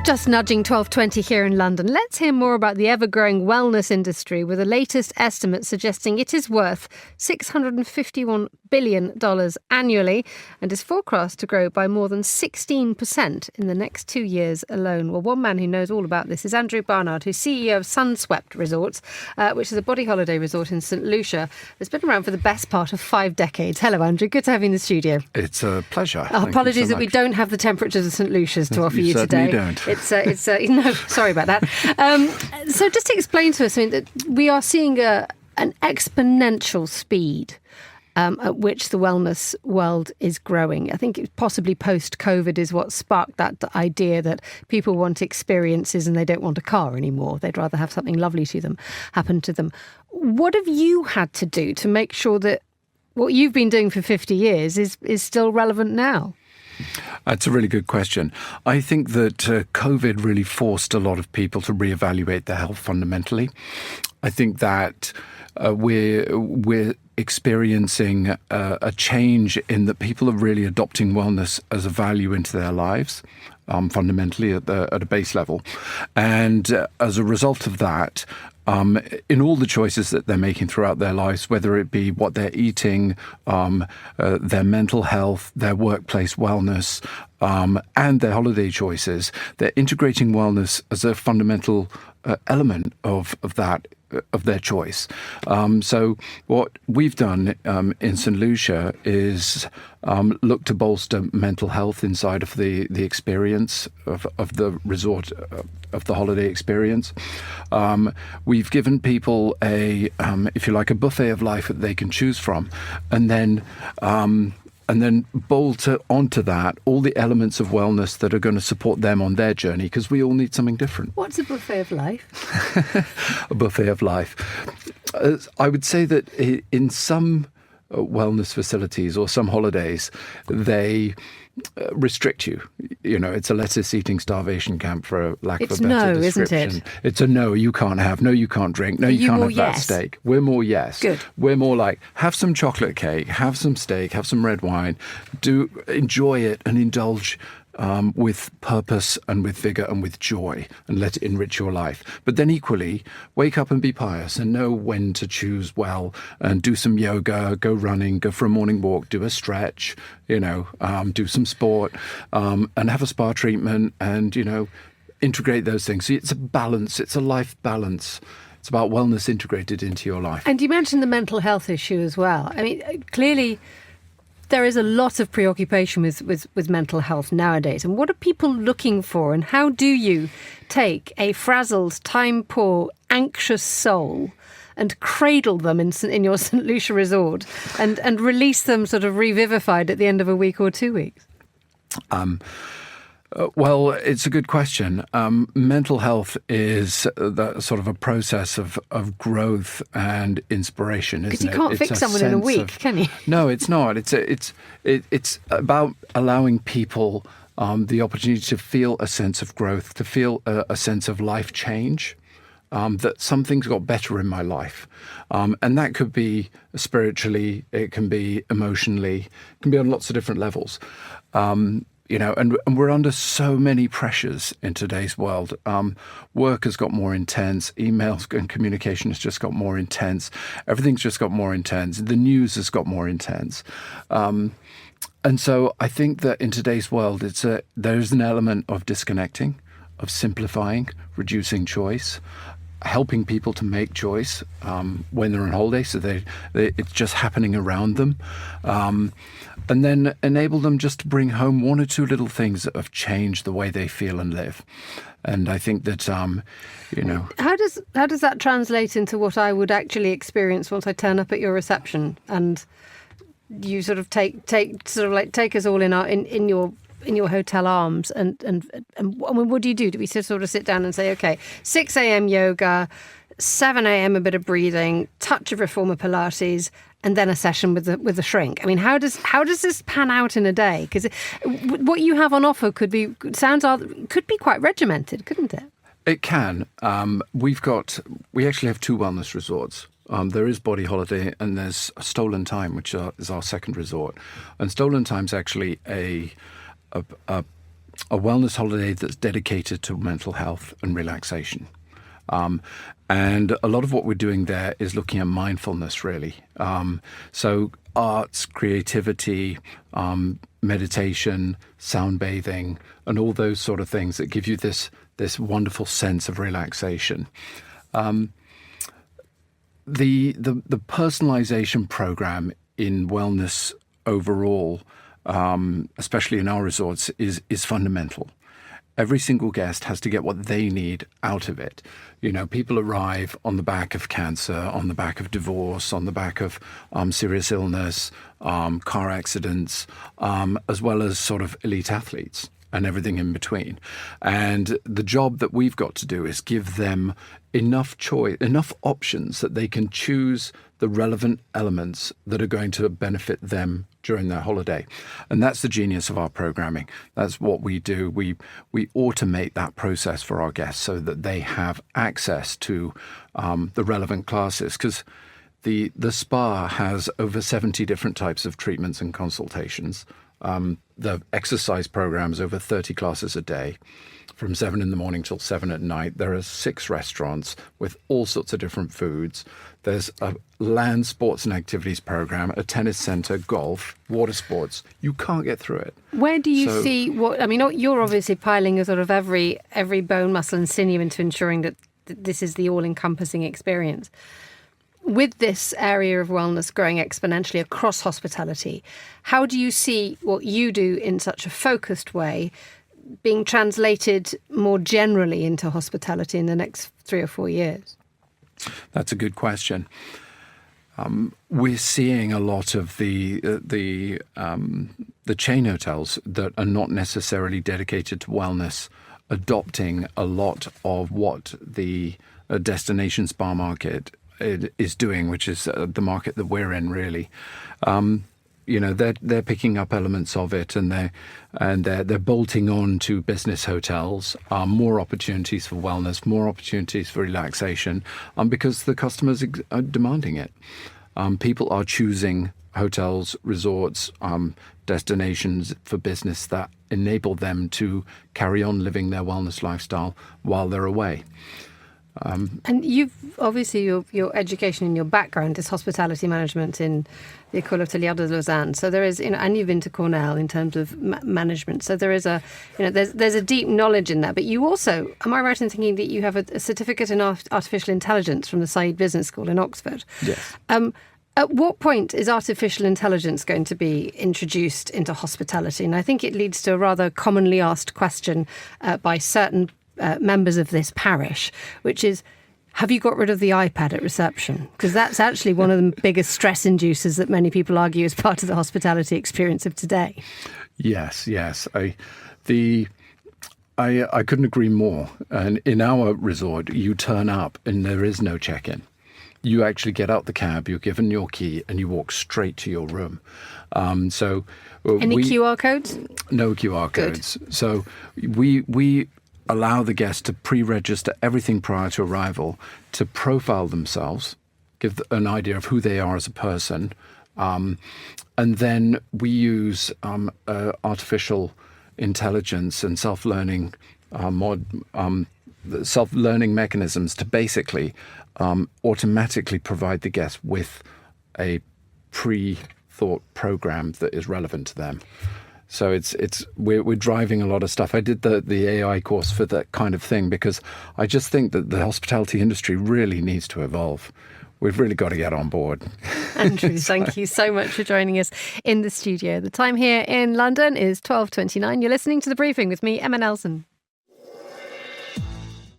Just nudging 12:20 here in London. Let's hear more about the ever-growing wellness industry, with the latest estimate suggesting it is worth $651 billion annually and is forecast to grow by more than 16% in the next 2 years alone. Well, one man who knows all about this is Andrew Barnard, who's CEO of Sunswept Resorts, which is a BodyHoliday resort in St Lucia. It's been around for the best part of 5 decades. Hello, Andrew. Good to have you in the studio. It's a pleasure. Apologies that we don't have the temperatures of St Lucia's to offer you today. Don't. It's no, sorry about that. So just to explain to us, I mean, that we are seeing an exponential speed at which the wellness world is growing. I think possibly post-COVID is what sparked that idea that people want experiences and they don't want a car anymore. They'd rather have something lovely to them happen to them. What have you had to do to make sure that what you've been doing for 50 years is still relevant now? That's a really good question. I think that COVID really forced a lot of people to reevaluate their health fundamentally. I think that we're experiencing a change in that people are really adopting wellness as a value into their lives, fundamentally at a base level. And as a result of that, in all the choices that they're making throughout their lives, whether it be what they're eating, their mental health, their workplace wellness, and their holiday choices, they're integrating wellness as a fundamental element of their choice. So what we've done in St Lucia is look to bolster mental health inside of the experience of the resort, of the holiday experience. We've given people if you like, a buffet of life that they can choose from, and then bolt onto that all the elements of wellness that are going to support them on their journey, because we all need something different. What's a buffet of life? A buffet of life. I would say that in some wellness facilities or some holidays, they restrict you. You know, it's a lettuce eating starvation camp, for a lack of a better description. Isn't it? It's a no, you can't have, no, you can't drink, no, you can't have that steak. We're more yes. Good. We're more like, have some chocolate cake, have some steak, have some red wine, enjoy it and indulge with purpose and with vigor and with joy, and let it enrich your life. But then equally, wake up and be pious and know when to choose well, and do some yoga, go running, go for a morning walk, do a stretch, do some sport, and have a spa treatment, and, integrate those things. So it's a balance. It's a life balance. It's about wellness integrated into your life. And you mentioned the mental health issue as well. I mean, clearly there is a lot of preoccupation with mental health nowadays. And what are people looking for? And how do you take a frazzled, time-poor, anxious soul and cradle them in your St Lucia resort and release them sort of revivified at the end of a week or 2 weeks? Well, it's a good question. Mental health is sort of a process of growth and inspiration, isn't it? Because you can't fix someone in a week, can you? No, it's not. It's about allowing people the opportunity to feel a sense of growth, to feel a sense of life change, that something's got better in my life. And that could be spiritually, it can be emotionally, it can be on lots of different levels. And we're under so many pressures in today's world. Work has got more intense. Emails and communication has just got more intense. Everything's just got more intense. The news has got more intense. And so I think that in today's world, there's an element of disconnecting, of simplifying, reducing choice, helping people to make choice when they're on holiday, so it's just happening around them. And then enable them just to bring home one or two little things that have changed the way they feel and live. And I think that, How does that translate into what I would actually experience once I turn up at your reception and you sort of take us all in your hotel arms and I mean, what do you do? Do we sort of sit down and say, okay, 6 a.m. yoga, 7 a.m. a bit of breathing, touch of reformer Pilates, and then a session with the shrink? I mean, how does this pan out in a day? Because what you have on offer could be quite regimented, couldn't it? It can. We actually have 2 wellness resorts. There is BodyHoliday and there's Stolen Time, which is our second resort. And Stolen Time's actually a a wellness holiday that's dedicated to mental health and relaxation. And a lot of what we're doing there is looking at mindfulness, really. So arts, creativity, meditation, sound bathing, and all those sort of things that give you this wonderful sense of relaxation. The personalization program in wellness overall, especially in our resorts, is fundamental. Every single guest has to get what they need out of it. You know, people arrive on the back of cancer, on the back of divorce, on the back of serious illness, car accidents, as well as sort of elite athletes and everything in between. And the job that we've got to do is give them enough choice, enough options that they can choose the relevant elements that are going to benefit them during their holiday. And that's the genius of our programming. That's what we do. We automate that process for our guests so that they have access to the relevant classes, because the spa has over 70 different types of treatments and consultations. The exercise programs, over 30 classes a day, from 7 in the morning till 7 at night. There are 6 restaurants with all sorts of different foods. There's a land sports and activities program, a tennis center, golf, water sports. You can't get through it. Where do you see what? I mean, you're obviously piling a sort of every bone, muscle, and sinew into ensuring that this is the all-encompassing experience. With this area of wellness growing exponentially across hospitality, how do you see what you do in such a focused way being translated more generally into hospitality in the next 3 or 4 years? That's a good question. We're seeing a lot of the chain hotels that are not necessarily dedicated to wellness adopting a lot of what the destination spa market is doing, which is the market that we're in, really. You know, they're picking up elements of it, and they're bolting on to business hotels. More opportunities for wellness, more opportunities for relaxation, because the customers are demanding it. People are choosing hotels, resorts, destinations for business that enable them to carry on living their wellness lifestyle while they're away. And you've obviously your education and your background is hospitality management in the École Hôtelière de Lausanne. So there is, and you've been to Cornell in terms of management. So there is there's a deep knowledge in that. But you also, am I right in thinking that you have a certificate in artificial intelligence from the Saïd Business School in Oxford? Yes. At what point is artificial intelligence going to be introduced into hospitality? And I think it leads to a rather commonly asked question by certain members of this parish, which is, have you got rid of the iPad at reception? Because that's actually one of the biggest stress inducers that many people argue is part of the hospitality experience of today. Yes. I couldn't agree more. And in our resort, you turn up and there is no check-in. You actually get out the cab, you're given your key, and you walk straight to your room. Any QR codes? No QR codes. So we allow the guests to pre-register everything prior to arrival, to profile themselves, give an idea of who they are as a person, and then we use artificial intelligence and self-learning mechanisms to basically automatically provide the guests with a pre-thought program that is relevant to them. So we're driving a lot of stuff. I did the AI course for that kind of thing because I just think that the hospitality industry really needs to evolve. We've really got to get on board. Andrew, thank you so much for joining us in the studio. The time here in London is 12:29. You're listening to The Briefing with me, Emma Nelson.